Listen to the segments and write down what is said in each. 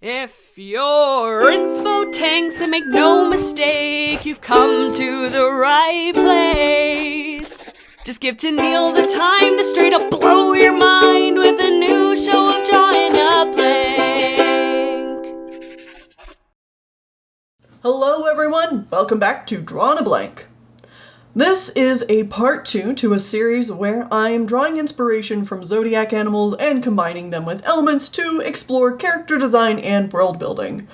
If you're inspo tanks, and make no mistake, you've come to the right place. Just give Tennille the time to straight up blow your mind with a new show of Drawing a Blank. Hello everyone, welcome back to Drawing a Blank. This is a part 2 to a series where I am drawing inspiration from Zodiac animals and combining them with elements to explore character design and world building,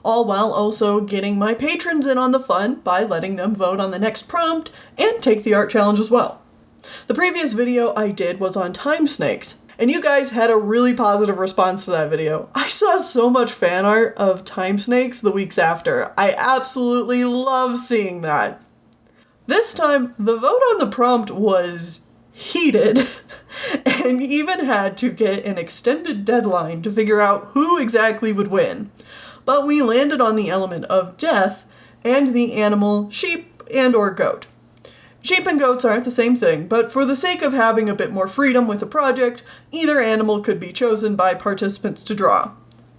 all while also getting my patrons in on the fun by letting them vote on the next prompt and take the art challenge as well. The previous video I did was on time snakes, and you guys had a really positive response to that video. I saw so much fan art of time snakes the weeks after. I absolutely love seeing that. This time, the vote on the prompt was heated, and even had to get an extended deadline to figure out who exactly would win. But we landed on the element of death and the animal sheep and or goat. Sheep and goats aren't the same thing, but for the sake of having a bit more freedom with the project, either animal could be chosen by participants to draw.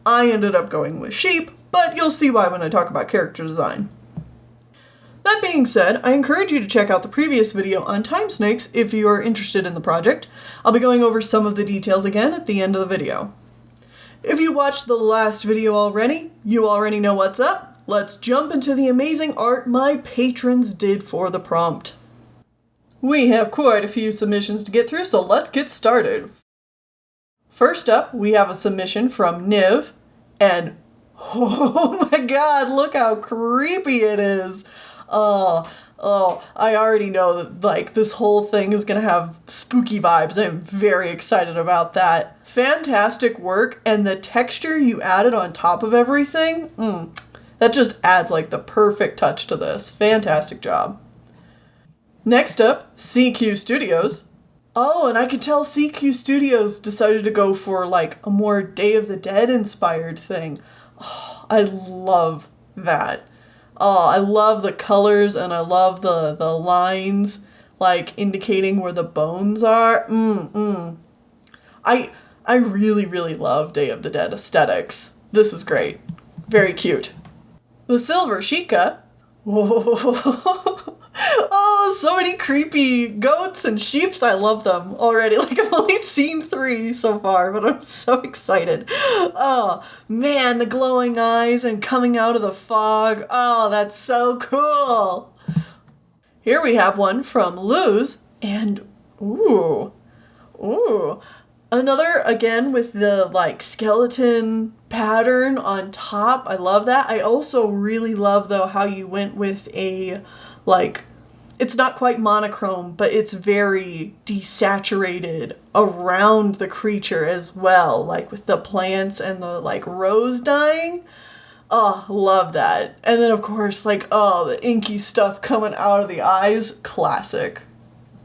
I ended up going with sheep, but you'll see why when I talk about character design. That being said, I encourage you to check out the previous video on time snakes if you are interested in the project. I'll be going over some of the details again at the end of the video. If you watched the last video already, you already know what's up. Let's jump into the amazing art my patrons did for the prompt. We have quite a few submissions to get through, so let's get started. First up, we have a submission from Niv, and oh my god, look how creepy it is! I already know that, like, this whole thing is gonna have spooky vibes. I'm very excited about that. Fantastic work, and the texture you added on top of everything, that just adds, like, the perfect touch to this. Fantastic job. Next up, CQ Studios. Oh, and I could tell CQ Studios decided to go for, like, a more Day of the Dead inspired thing. Oh, I love that. Oh, I love the colors, and I love the lines, like, indicating where the bones are. I really, really love Day of the Dead aesthetics. This is great. Very cute. The Silver Sheikah. Whoa. Oh, so many creepy goats and sheeps. I love them already. Like, I've only seen 3 so far, but I'm so excited. Oh, man, the glowing eyes and coming out of the fog. Oh, that's so cool. Here we have one from Luz, and ooh. Another, again, with the, like, skeleton pattern on top. I love that. I also really love, though, how you went with a, like, it's not quite monochrome, but it's very desaturated around the creature as well, like with the plants and the, like, rose dyeing. Oh, love that. And then, of course, like, oh, the inky stuff coming out of the eyes. Classic.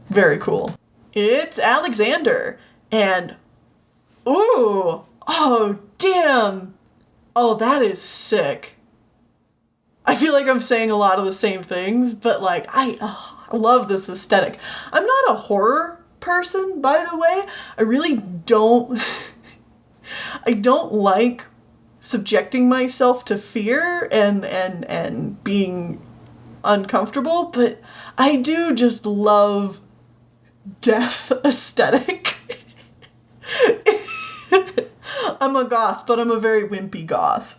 Very cool. It's Alexander. And, ooh, oh, damn. Oh, that is sick. I feel like I'm saying a lot of the same things, but, like, I love this aesthetic. I'm not a horror person, by the way. I really don't, I don't like subjecting myself to fear and being uncomfortable, but I do just love death aesthetic. I'm a goth, but I'm a very wimpy goth.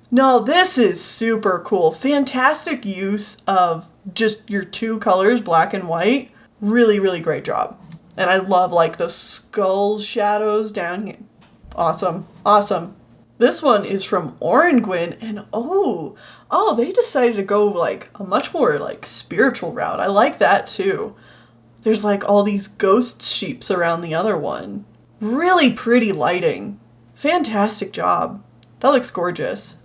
No, this is super cool. Fantastic use of just your 2 colors, black and white. Really, really great job. And I love, like, the skull shadows down here. Awesome. Awesome. This one is from Orangwin, and oh, they decided to go, like, a much more, like, spiritual route. I like that, too. There's, like, all these ghost sheeps around the other one. Really pretty lighting. Fantastic job. That looks gorgeous.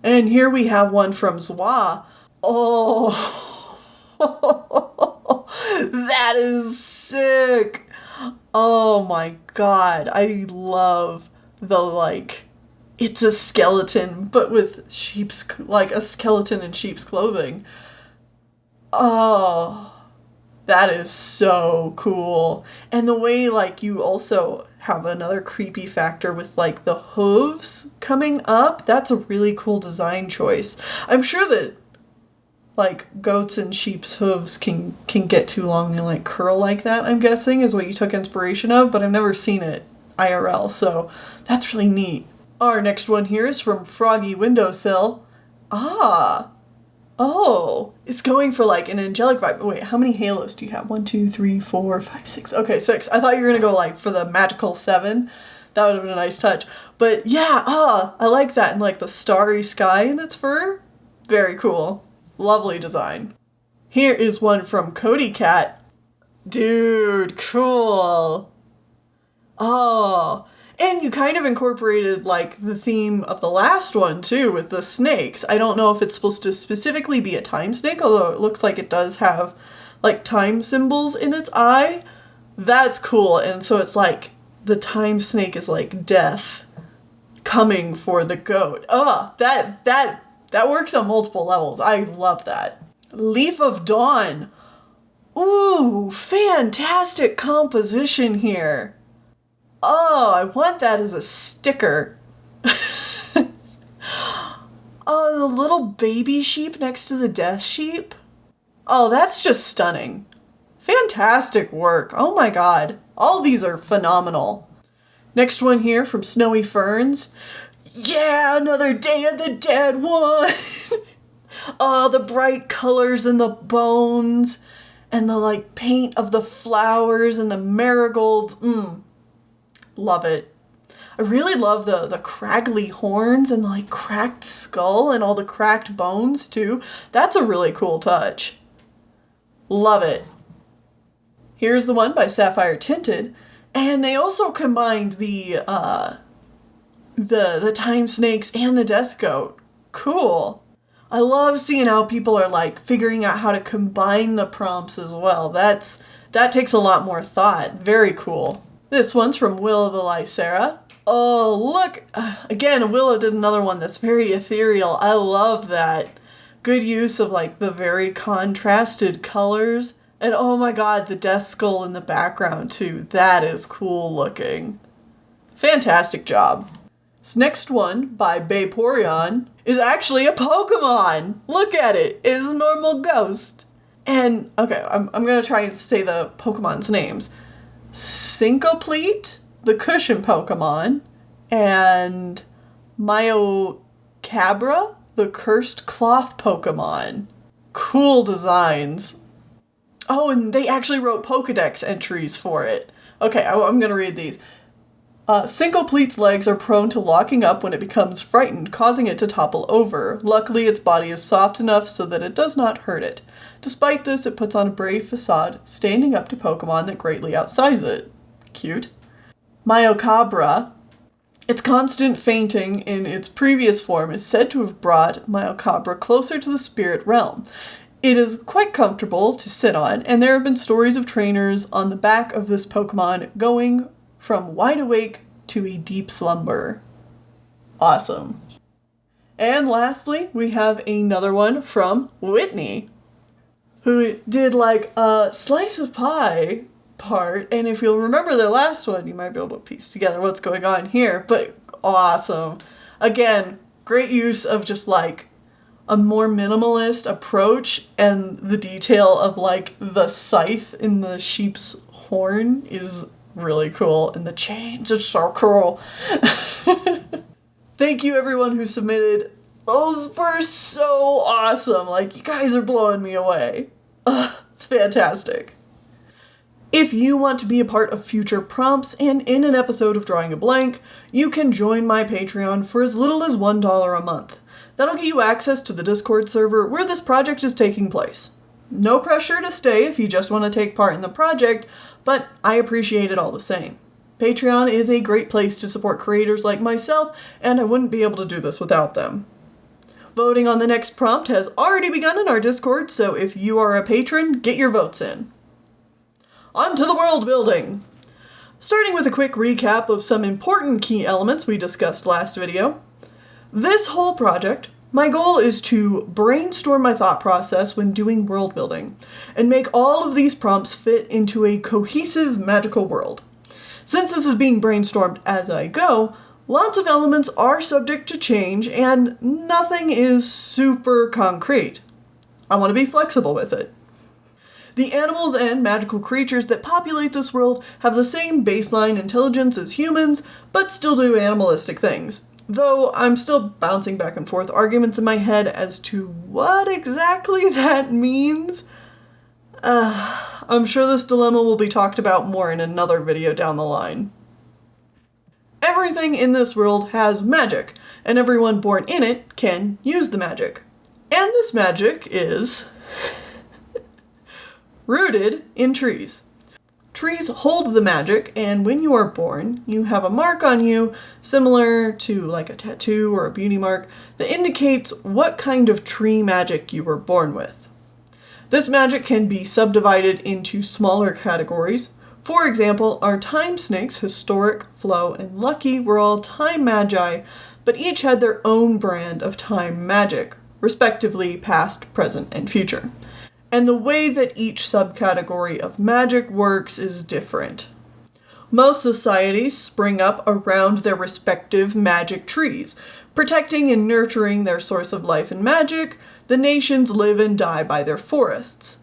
And here we have one from Zwa. Oh, that is sick. Oh my god. I love the, like, it's a skeleton, but with sheep's, like, a skeleton in sheep's clothing. Oh, that is so cool. And the way, like, you also have another creepy factor with like the hooves coming up. That's a really cool design choice. I'm sure that like goats and sheep's hooves can get too long and like curl like that, I'm guessing, is what you took inspiration of, but I've never seen it IRL, so that's really neat. Our next one here is from Froggy Windowsill. Oh, it's going for like an angelic vibe. Wait, how many halos do you have? 1, 2, 3, 4, 5, 6. Okay, 6. I thought you were gonna go like for the magical 7. That would have been a nice touch. But yeah, I like that, and like the starry sky in its fur. Very cool. Lovely design. Here is one from Cody Cat. Dude, cool. Oh, and you kind of incorporated like the theme of the last one too with the snakes. I don't know if it's supposed to specifically be a time snake, although it looks like it does have like time symbols in its eye. That's cool. And so it's like the time snake is like death coming for the goat. That works on multiple levels. I love that. Leaf of Dawn. Ooh, fantastic composition here. Oh, I want that as a sticker. Oh, the little baby sheep next to the death sheep. Oh, that's just stunning. Fantastic work. Oh my god. All these are phenomenal. Next one here from Snowy Ferns. Yeah, another Day of the Dead one. Oh, the bright colors and the bones and the like paint of the flowers and the marigolds. Love it. I really love the craggly horns and the like cracked skull and all the cracked bones too. That's a really cool touch. Love it. Here's the one by Sapphire Tinted, and they also combined the time snakes and the death goat. Cool. I love seeing how people are like figuring out how to combine the prompts as well. That takes a lot more thought. Very cool. This one's from Willow the Lycera. Oh, look. Again, Willow did another one that's very ethereal. I love that. Good use of like the very contrasted colors. And oh my god, the death skull in the background too. That is cool looking. Fantastic job. This next one by Vaporeon is actually a Pokemon. Look at it. It's a normal ghost. And okay, I'm gonna try and say the Pokemon's names. Syncoplete, the cushion Pokemon, and Myocabra, the cursed cloth Pokemon. Cool designs. Oh, and they actually wrote Pokedex entries for it. Okay, I'm gonna read these. Syncoplete's legs are prone to locking up when it becomes frightened, causing it to topple over. Luckily, its body is soft enough so that it does not hurt it. Despite this, it puts on a brave facade, standing up to Pokemon that greatly outsize it. Cute. Myocabra. Its constant fainting in its previous form is said to have brought Myocabra closer to the spirit realm. It is quite comfortable to sit on, and there have been stories of trainers on the back of this Pokemon going from wide awake to a deep slumber. Awesome. And lastly, we have another one from Whitney, who did like a slice of pie part, and if you'll remember their last one, you might be able to piece together what's going on here, but awesome. Again, great use of just like a more minimalist approach, and the detail of like the scythe in the sheep's horn is really cool, and the chains are so cool. Thank you everyone who submitted. Those were so awesome. Like, you guys are blowing me away. It's fantastic. If you want to be a part of future prompts and in an episode of Drawing a Blank, you can join my Patreon for as little as $1 a month. That'll get you access to the Discord server where this project is taking place. No pressure to stay if you just want to take part in the project, but I appreciate it all the same. Patreon is a great place to support creators like myself, and I wouldn't be able to do this without them. Voting on the next prompt has already begun in our Discord, so if you are a patron, get your votes in. On to the world building! Starting with a quick recap of some important key elements we discussed last video. This whole project, my goal is to brainstorm my thought process when doing world building, and make all of these prompts fit into a cohesive magical world. Since this is being brainstormed as I go, lots of elements are subject to change and nothing is super concrete. I want to be flexible with it. The animals and magical creatures that populate this world have the same baseline intelligence as humans, but still do animalistic things. Though I'm still bouncing back and forth arguments in my head as to what exactly that means. I'm sure this dilemma will be talked about more in another video down the line. Everything in this world has magic, and everyone born in it can use the magic. And this magic is rooted in trees. Trees hold the magic, and when you are born, you have a mark on you, similar to like a tattoo or a beauty mark, that indicates what kind of tree magic you were born with. This magic can be subdivided into smaller categories. For example, our time snakes, Historic, Flow, and Lucky, were all time magi, but each had their own brand of time magic, respectively past, present, and future. And the way that each subcategory of magic works is different. Most societies spring up around their respective magic trees. Protecting and nurturing their source of life and magic, the nations live and die by their forests.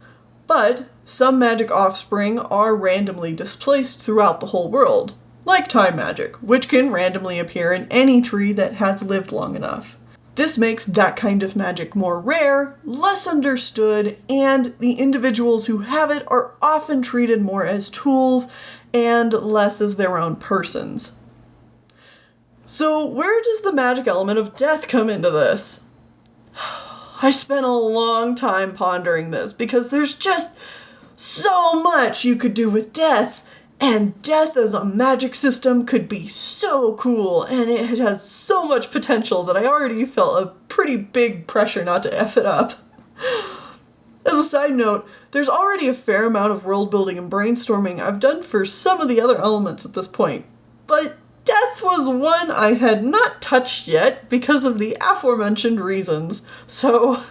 But some magic offspring are randomly displaced throughout the whole world, like time magic, which can randomly appear in any tree that has lived long enough. This makes that kind of magic more rare, less understood, and the individuals who have it are often treated more as tools and less as their own persons. So where does the magic element of death come into this? I spent a long time pondering this because there's just so much you could do with death. And death as a magic system could be so cool, and it has so much potential that I already felt a pretty big pressure not to F it up. As a side note, there's already a fair amount of world building and brainstorming I've done for some of the other elements at this point, but death was one I had not touched yet because of the aforementioned reasons. So,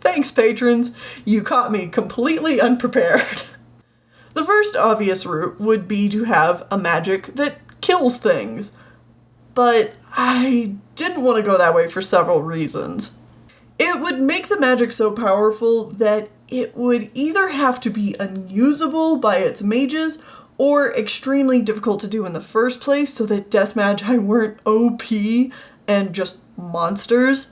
thanks patrons, you caught me completely unprepared. The first obvious route would be to have a magic that kills things, but I didn't want to go that way for several reasons. It would make the magic so powerful that it would either have to be unusable by its mages or extremely difficult to do in the first place so that death magi weren't OP and just monsters.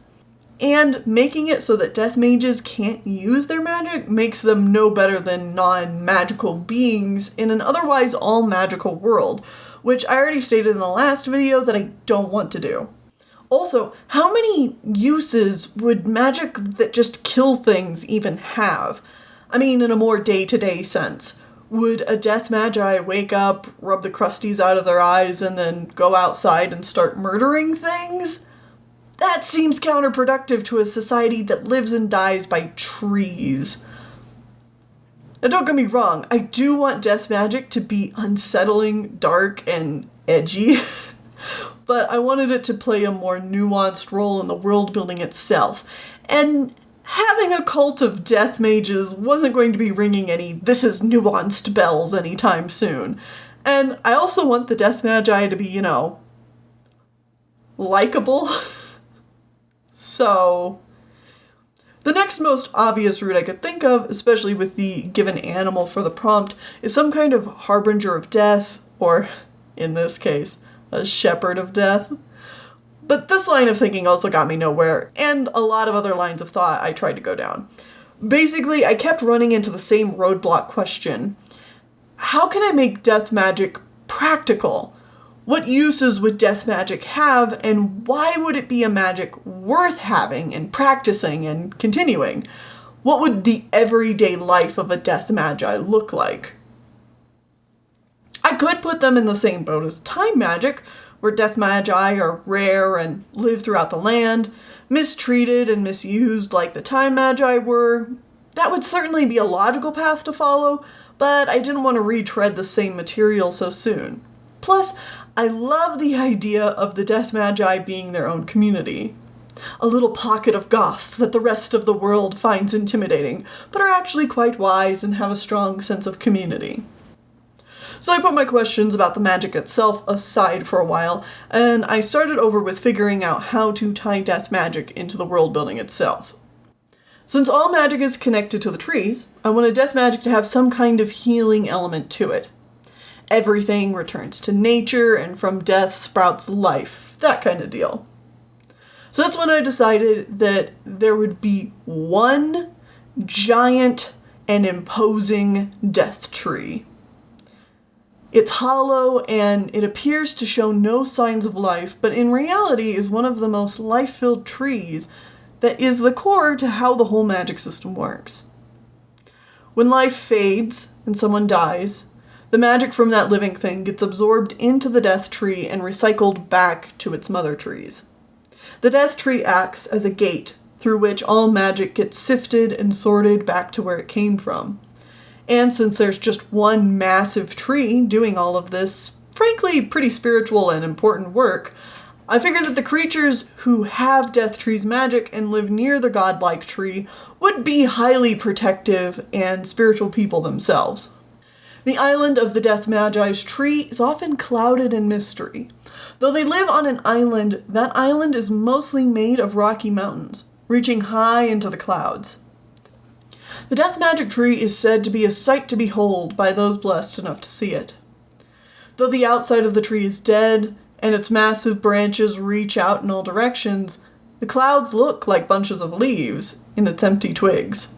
And making it so that death mages can't use their magic makes them no better than non-magical beings in an otherwise all-magical world, which I already stated in the last video that I don't want to do. Also, how many uses would magic that just kill things even have? I mean, in a more day-to-day sense. Would a death magi wake up, rub the crusties out of their eyes, and then go outside and start murdering things? That seems counterproductive to a society that lives and dies by trees. Now don't get me wrong, I do want death magic to be unsettling, dark, and edgy, but I wanted it to play a more nuanced role in the world building itself, and having a cult of death mages wasn't going to be ringing any "this is nuanced" bells anytime soon. And I also want the death magi to be, likable. So, the next most obvious route I could think of, especially with the given animal for the prompt, is some kind of harbinger of death, or, in this case, a shepherd of death. But this line of thinking also got me nowhere, and a lot of other lines of thought I tried to go down. Basically, I kept running into the same roadblock question. How can I make death magic practical? What uses would death magic have, and why would it be a magic worth having and practicing and continuing? What would the everyday life of a death magi look like? I could put them in the same boat as time magic, where death magi are rare and live throughout the land, mistreated and misused like the time magi were. That would certainly be a logical path to follow, but I didn't want to retread the same material so soon. Plus, I love the idea of the death magi being their own community. A little pocket of goths that the rest of the world finds intimidating, but are actually quite wise and have a strong sense of community. So I put my questions about the magic itself aside for a while, and I started over with figuring out how to tie death magic into the world building itself. Since all magic is connected to the trees, I wanted death magic to have some kind of healing element to it. Everything returns to nature, and from death sprouts life, that kind of deal. So that's when I decided that there would be one giant and imposing death tree. It's hollow and it appears to show no signs of life, but in reality is one of the most life-filled trees that is the core to how the whole magic system works. When life fades and someone dies, the magic from that living thing gets absorbed into the death tree and recycled back to its mother trees. The death tree acts as a gate through which all magic gets sifted and sorted back to where it came from. And since there's just one massive tree doing all of this, frankly, pretty spiritual and important work, I figured that the creatures who have Death Tree's magic and live near the godlike tree would be highly protective and spiritual people themselves. The island of the Death Magi's tree is often clouded in mystery. Though they live on an island, that island is mostly made of rocky mountains, reaching high into the clouds. The Death Magic Tree is said to be a sight to behold by those blessed enough to see it. Though the outside of the tree is dead, and its massive branches reach out in all directions, the clouds look like bunches of leaves in its empty twigs.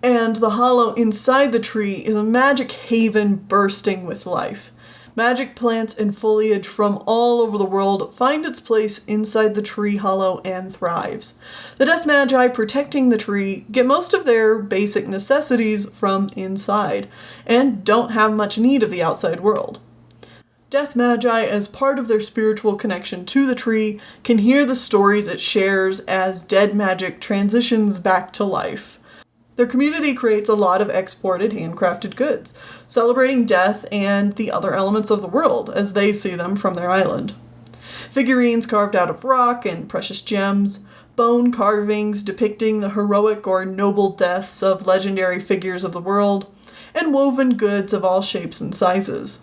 And the hollow inside the tree is a magic haven bursting with life. Magic plants and foliage from all over the world find its place inside the tree hollow and thrives. The Death Magi protecting the tree get most of their basic necessities from inside, and don't have much need of the outside world. Death Magi, as part of their spiritual connection to the tree, can hear the stories it shares as dead magic transitions back to life. Their community creates a lot of exported handcrafted goods, celebrating death and the other elements of the world as they see them from their island. Figurines carved out of rock and precious gems, bone carvings depicting the heroic or noble deaths of legendary figures of the world, and woven goods of all shapes and sizes.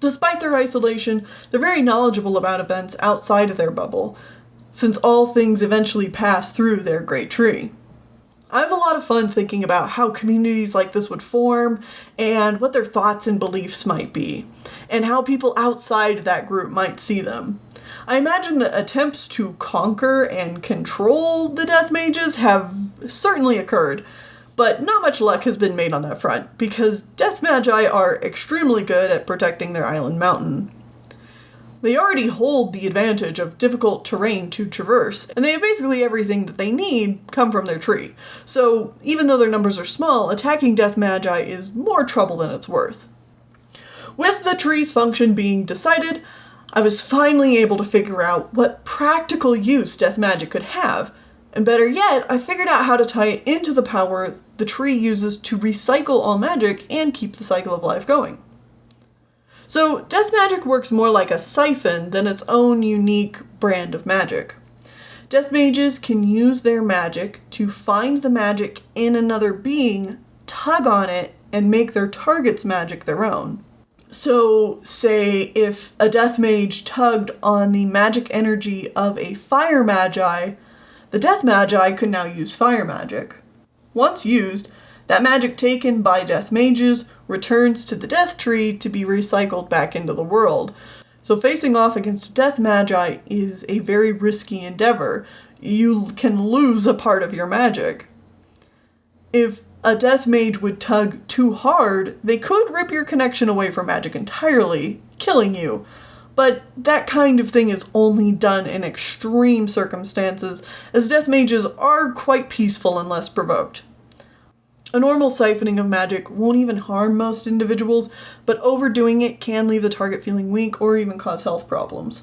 Despite their isolation, they're very knowledgeable about events outside of their bubble, since all things eventually pass through their great tree. I have a lot of fun thinking about how communities like this would form and what their thoughts and beliefs might be, and how people outside that group might see them. I imagine that attempts to conquer and control the Death Mages have certainly occurred, but not much luck has been made on that front, because Death Magi are extremely good at protecting their island mountain. They already hold the advantage of difficult terrain to traverse, and they have basically everything that they need come from their tree. So even though their numbers are small, attacking Death Magi is more trouble than it's worth. With the tree's function being decided, I was finally able to figure out what practical use death magic could have, and better yet, I figured out how to tie it into the power the tree uses to recycle all magic and keep the cycle of life going. So, death magic works more like a siphon than its own unique brand of magic. Death mages can use their magic to find the magic in another being, tug on it, and make their target's magic their own. So, say if a death mage tugged on the magic energy of a fire magi, the death magi could now use fire magic. Once used, that magic taken by death mages returns to the death tree to be recycled back into the world. So facing off against a death magi is a very risky endeavor. You can lose a part of your magic. If a death mage would tug too hard, they could rip your connection away from magic entirely, killing you. But that kind of thing is only done in extreme circumstances, as death mages are quite peaceful and less provoked. A normal siphoning of magic won't even harm most individuals, but overdoing it can leave the target feeling weak or even cause health problems.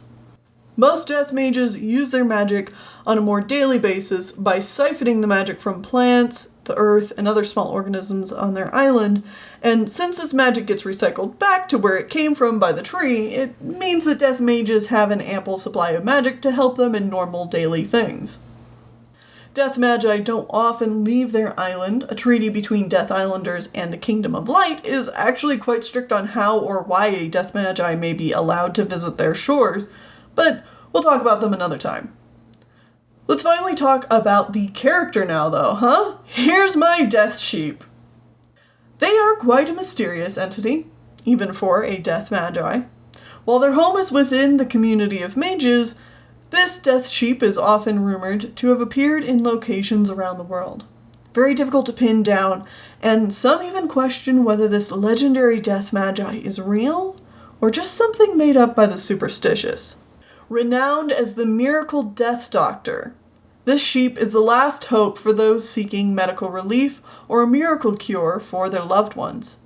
Most death mages use their magic on a more daily basis by siphoning the magic from plants, the earth, and other small organisms on their island, and since this magic gets recycled back to where it came from by the tree, it means that death mages have an ample supply of magic to help them in normal daily things. Death Magi don't often leave their island. A treaty between Death Islanders and the Kingdom of Light is actually quite strict on how or why a Death Magi may be allowed to visit their shores, but we'll talk about them another time. Let's finally talk about the character now, though, huh? Here's my Death Sheep. They are quite a mysterious entity, even for a Death Magi. While their home is within the community of mages, this Death Sheep is often rumored to have appeared in locations around the world. Very difficult to pin down, and some even question whether this legendary Death Magi is real or just something made up by the superstitious. Renowned as the Miracle Death Doctor, this sheep is the last hope for those seeking medical relief or a miracle cure for their loved ones.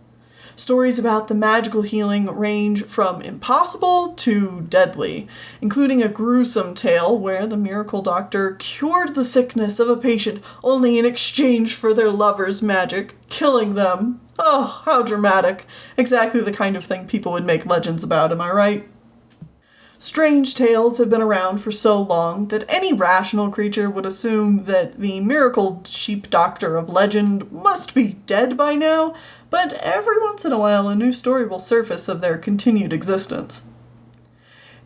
Stories about the magical healing range from impossible to deadly, including a gruesome tale where the miracle doctor cured the sickness of a patient only in exchange for their lover's magic, killing them. Oh, how dramatic. Exactly the kind of thing people would make legends about, am I right? Strange tales have been around for so long that any rational creature would assume that the miracle sheep doctor of legend must be dead by now, but every once in a while a new story will surface of their continued existence.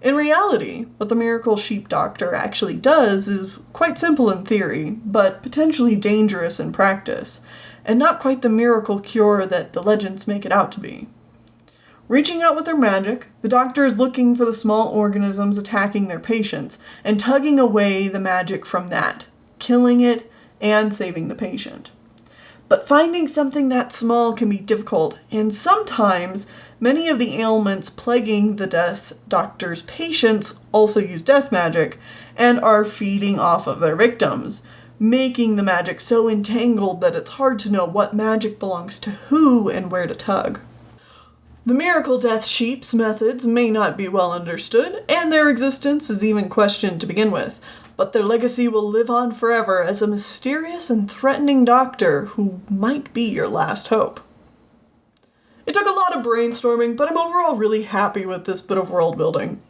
In reality, what the miracle sheep doctor actually does is quite simple in theory, but potentially dangerous in practice, and not quite the miracle cure that the legends make it out to be. Reaching out with their magic, the doctor is looking for the small organisms attacking their patients and tugging away the magic from that, killing it and saving the patient. But finding something that small can be difficult, and sometimes many of the ailments plaguing the Death Doctor's patients also use death magic and are feeding off of their victims, making the magic so entangled that it's hard to know what magic belongs to who and where to tug. The Miracle Death Sheep's methods may not be well understood, and their existence is even questioned to begin with, but their legacy will live on forever as a mysterious and threatening doctor who might be your last hope. It took a lot of brainstorming, but I'm overall really happy with this bit of world building.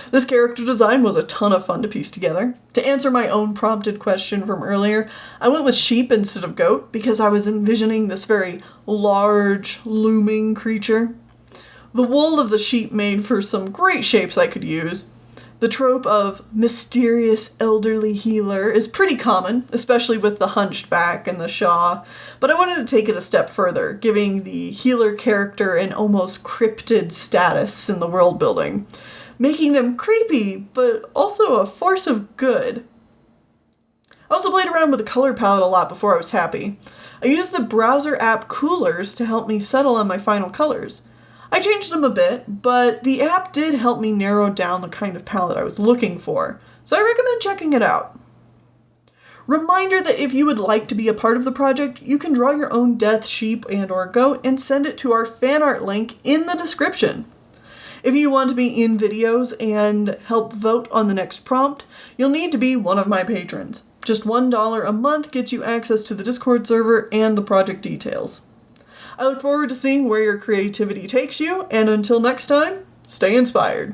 This character design was a ton of fun to piece together. To answer my own prompted question from earlier, I went with sheep instead of goat because I was envisioning this very large, looming creature. The wool of the sheep made for some great shapes I could use. The trope of mysterious elderly healer is pretty common, especially with the hunched back and the Shaw, but I wanted to take it a step further, giving the healer character an almost cryptid status in the world building, making them creepy, but also a force of good. I also played around with the color palette a lot before I was happy. I used the browser app Coolers to help me settle on my final colors. I changed them a bit, but the app did help me narrow down the kind of palette I was looking for, so I recommend checking it out. Reminder that if you would like to be a part of the project, you can draw your own death sheep and or goat and send it to our fan art link in the description. If you want to be in videos and help vote on the next prompt, you'll need to be one of my patrons. Just $1 a month gets you access to the Discord server and the project details. I look forward to seeing where your creativity takes you, and until next time, stay inspired.